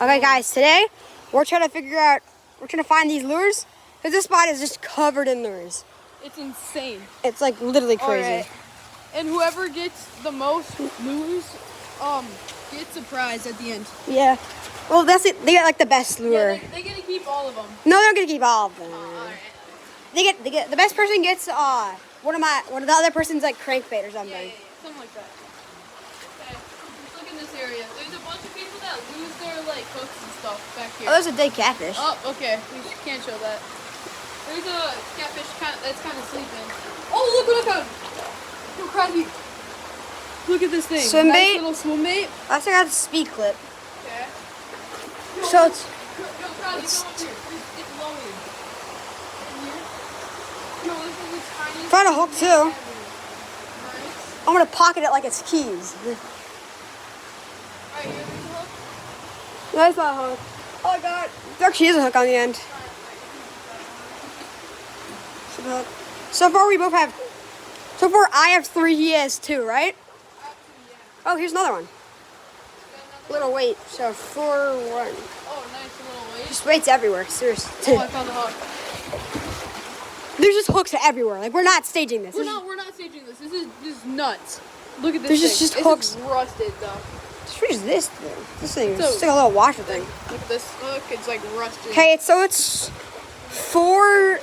Okay, guys, today we're trying to find these lures because this spot is just covered in lures. It's insane. It's like literally crazy. All right. And whoever gets the most lures, gets a prize at the end. Yeah. Well, that's it. They get like the best lure. Yeah, they get to keep all of them. No, they're gonna keep all of them. All right. They get the best person gets one of the other person's like crankbait or something. Yeah, something like that. Okay, let's look in this area. There's a bunch of people that lose their like hooks and stuff back here. Oh, there's a dead catfish. Oh, okay. We can't show that. There's a catfish that's kind of sleeping. Oh, look what I found! Yo, Crosby. Look at this thing. Swim Nice bait? little swim bait. I think I got the speed clip. Okay. So it's Yo, Crosby, come up here. It's loaded. In here. Yo, this is the tiniest. found a hook too. Nice. I'm gonna pocket it like it's keys. Right here, there's a hook. That's not a hook. Oh my god. There actually is a hook on the end. So far I have 3, he has 2, right? Oh, here's another one. Little weight, so 4, 1. Oh, nice little weight. Just weights everywhere, seriously. Oh, I found the hook. There's just hooks everywhere. Like, we're not staging this. We're not staging this. This is nuts. Look at this There's thing. just hooks. This is rusted though. What is this thing? This thing is So- just like a little washer thing. Look at this hook. It's like rusted. Okay, it's 4.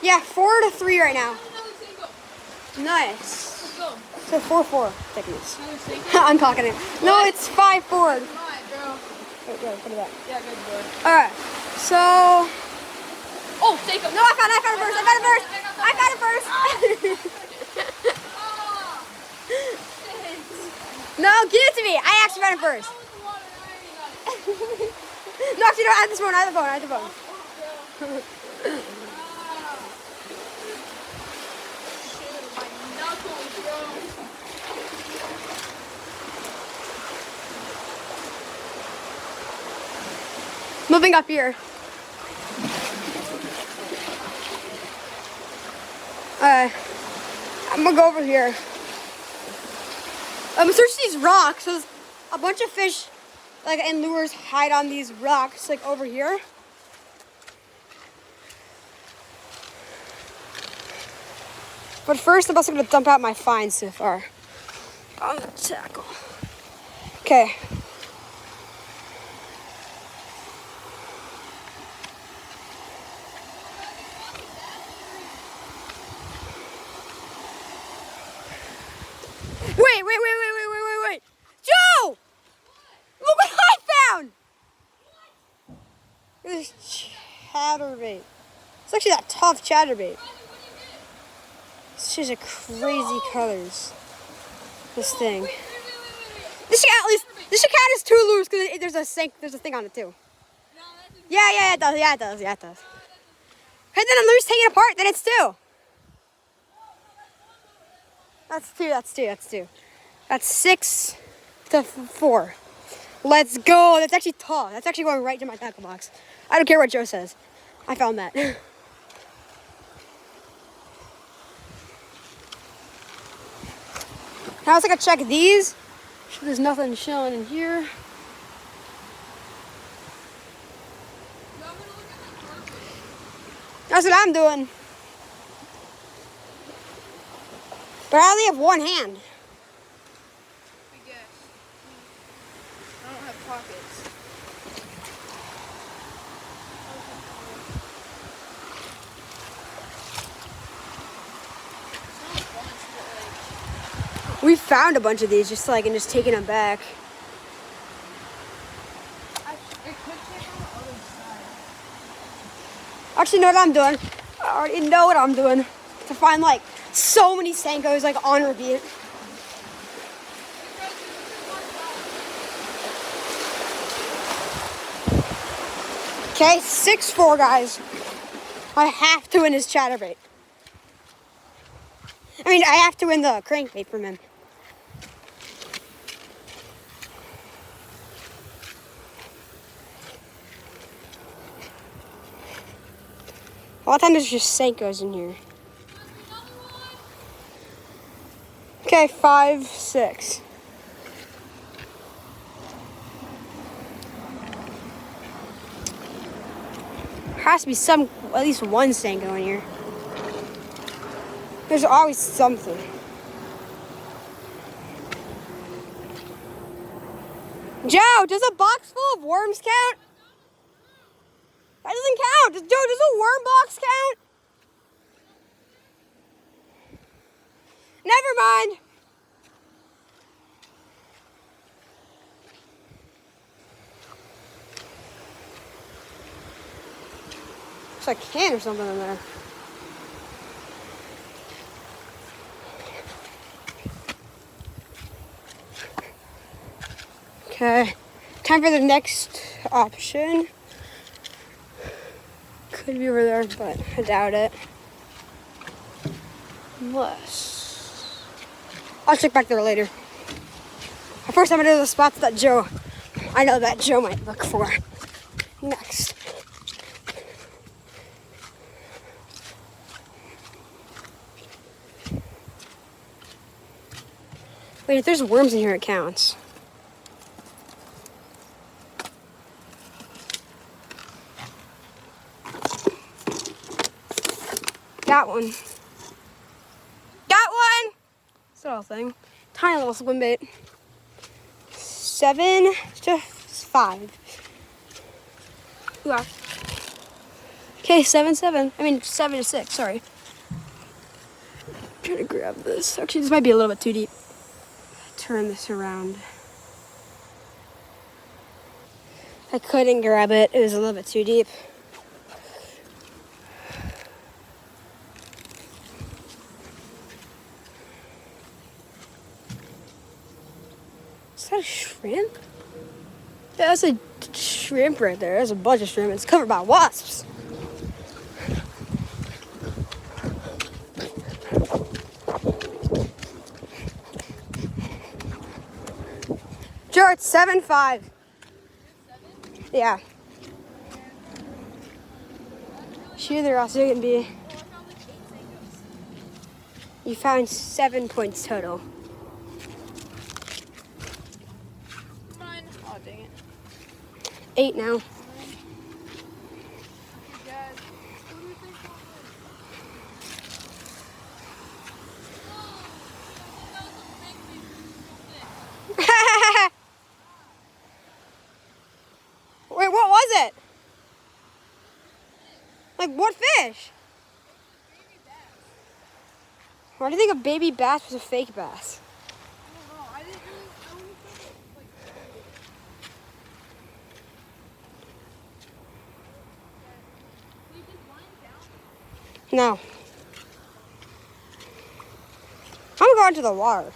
Yeah, 4 to 3 right now. Another single. Nice. Let's go. So 4-4 thickness. Another single. I'm talking it. No, it's 5-4. Come on, bro. Wait, put it back. Yeah, good boy. Alright, so. Oh, take him. No, I found it first. No, give it to me. I actually found it first. No, actually, no, I have this phone. I have the phone. Moving up here. I'm gonna go over here. Search these rocks. There's a bunch of fish, like and lures, hide on these rocks, like over here. But first, I'm also gonna dump out my finds so far on the tackle. Okay. Wait. Joe! Look what I found! This chatterbait. It's actually that tough chatterbait. It's just a crazy colors. This thing. This should count as 2 lures because there's a thing on it too. Yeah, it does. Okay, then the lure's taking it apart, then it's 2. That's 2. That's 6 to 4. Let's go. That's actually tough. That's actually going right to my tackle box. I don't care what Joe says. I found that. Now let's like check these. There's nothing showing in here. That's what I'm doing. But I only have one hand. I guess. I don't have pockets. We found a bunch of these just like and just taking them back. It could take on the other side. Actually, know what I'm doing? I already know what I'm doing. To find like so many Senkos like on repeat. Okay, 6-4 guys. I have to win his chatterbait. I mean, I have to win the crankbait from him. A lot of times there's just Senkos in here. Okay, 5, 6. has to be at least one Senko in here. There's always something. Joe, does a box full of worms count? That doesn't count. Joe, does a worm box count? Never mind. There's a can or something in there. Okay, time for the next option. Could be over there, but I doubt it. Unless I'll check back there later. First, I'm gonna do the spots that I know that Joe might look for next. Wait, if there's worms in here, it counts. Got one. Got one! It's that whole thing. Tiny little swim bait. 7 to 5. Yeah. Okay, 7 to 6, sorry. I'm trying to grab this. Actually, this might be a little bit too deep. Turn this around. I couldn't grab it. It was a little bit too deep. Is that a shrimp? Yeah, that's a shrimp right there. There's a bunch of shrimp. It's covered by wasps. Joe, it's 7-5. Yeah. Shoot, there also can be. You found 7 points total. Fine. Oh, dang it. 8 now. Wait, what was it? Like, what fish? Why do you think a baby bass was a fake bass? I don't know. I didn't really. I only thought it, like. No. I'm going to the water.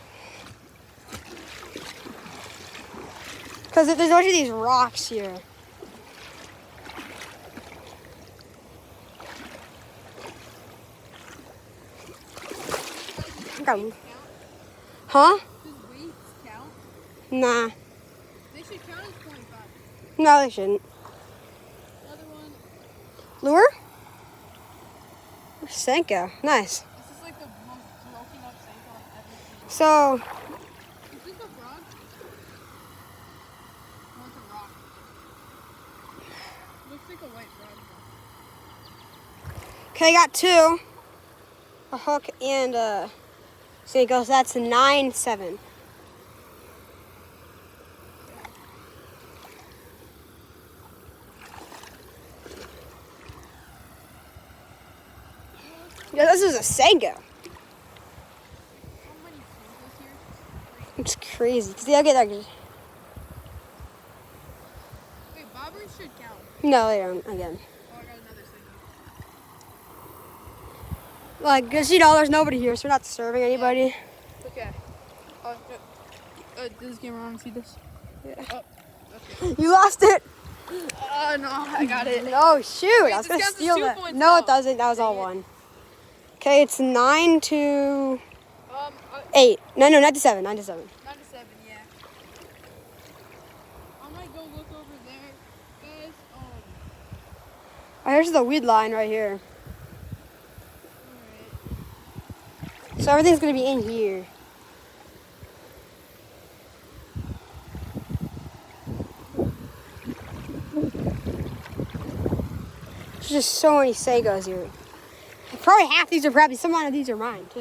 Because there's a bunch of these rocks here. Huh? Does weights count? Nah. They should count as 25. No, they shouldn't. The other one. Lure? Senko. Nice. This is like the most broken up Senko I've ever seen. So, Is this a frog? No, it's a rock. Looks like a white frog. okay, I got 2. A hook and a Senko. So that's 9-7. Yeah, this is a Senko. How many Senkos here? It's crazy. See, I get that. Wait, bobbers should count. No, they don't. Again. Oh, I got another Senko. Like, cause you know, there's nobody here, so we're not serving anybody. Okay. Oh, does this camera on? See this? Yeah. Oh, okay. You lost it. No, I got it. Oh shoot! Wait, I was this gonna counts as steal 2 that. points No, now. it doesn't. That was all Dang it. one. Okay, it's 9 to Uh, 8. No, 9 to 7. 9 to 7. 9 to 7, yeah. I might go look over there, guys. Oh, here's the weed line right here. Alright. So everything's gonna be in here. There's just so many Senkos here. Probably half these are probably, some of these are mine too.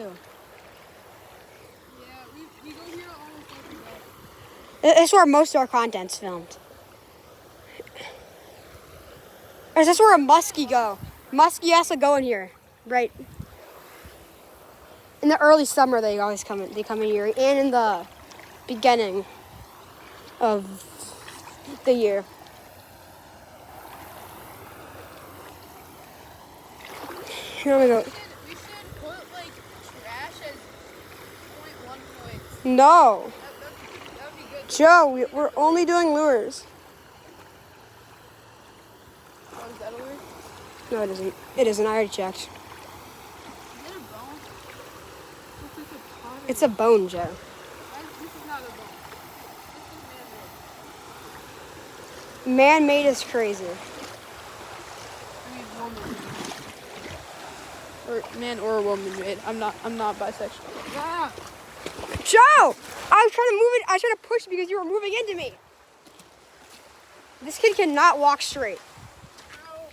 Yeah, we go here almost every day. This is where most of our content's filmed. Or is this where a muskie go? Muskie has to go in here, right? In the early summer, they always come in. They come in here, and in the beginning of the year. Here we go. We should put like trash as 0.1 points. No, That would be good. Joe, we're only doing lures. Oh, is that a lure? No, it isn't. It isn't. I already checked. Is that a bone? Looks like a pot. It's a bone, Joe. This is not a bone. This is man-made. Man-made is crazy. I mean, woman. Or man or woman made. I'm not bisexual. Ah! Joe! I was trying to move it. I was trying to push because you were moving into me. This kid cannot walk straight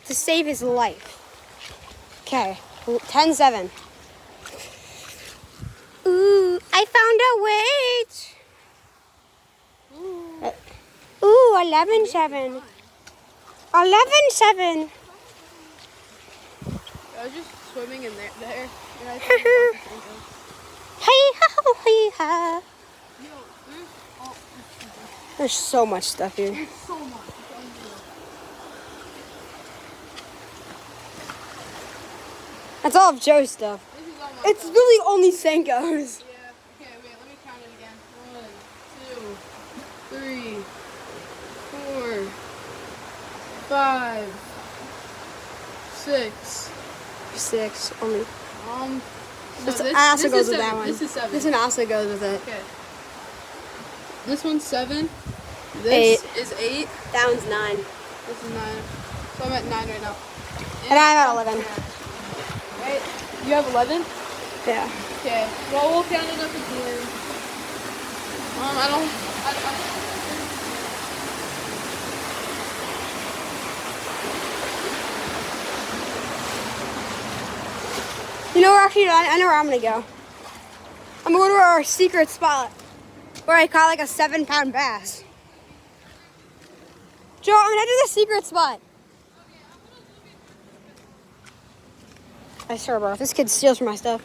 to save his life. Okay, 10-7. Ooh, I found a weight. Ooh, 11-7. 11-7. I was just swimming in there and I Hey ha hey ha. Yo, there's oh, There's so much stuff here. there's so much. It's unreal. That's all of Joe's stuff. This is all my It's stuff. really only Senkos. Yeah. Okay, wait, let me count it again. 1, 2, 3, 4, 5, 6. 6 only. No, This also goes is with that 7. one. This is 7. This one also goes with it. Okay. This one's 7. This is 8. That one's 9. This is 9. So I'm at 9 right now. And I'm at 11. Right? You have 11? Yeah. Okay. Well, we'll count it up again. I don't. You know where actually, I know where I'm gonna go. I'm gonna go to our secret spot where I caught like a 7-pound bass. Joe, I'm gonna head to the secret spot. I swear, bro, if this kid steals from my stuff.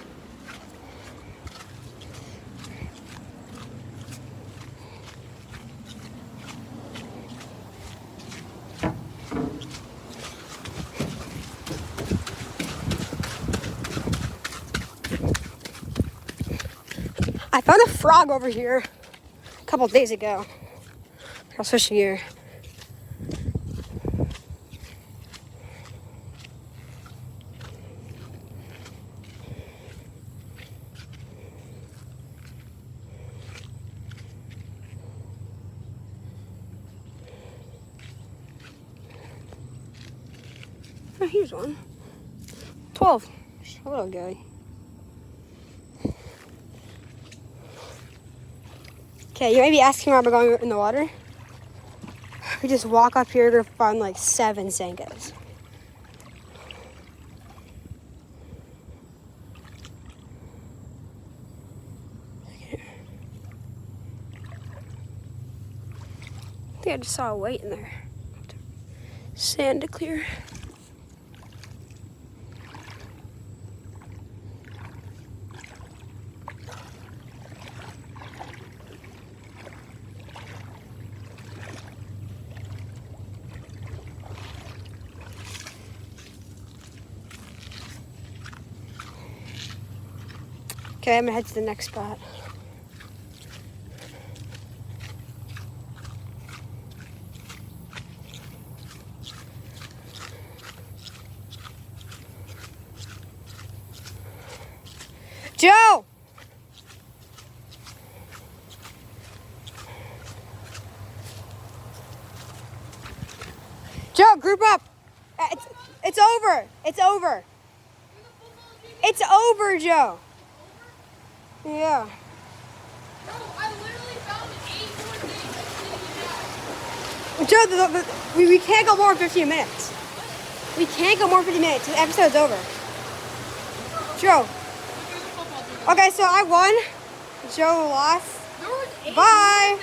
I found a frog over here a couple of days ago. I was fishing here. Oh, here's one. 12. A little guy. Okay, you might be asking where we're going in the water. We just walk up here to find like 7 Senkos. I think I just saw a weight in there. Sand to clear. Okay, I'm gonna head to the next spot. Joe! Joe, group up. It's over. It's over. It's over, Joe. Yeah. No, I literally found 8 more things. Joe, we can't go more than 15 minutes. We can't go more 50 minutes. The episode's over. Joe. Okay, so I won. Joe lost. Bye.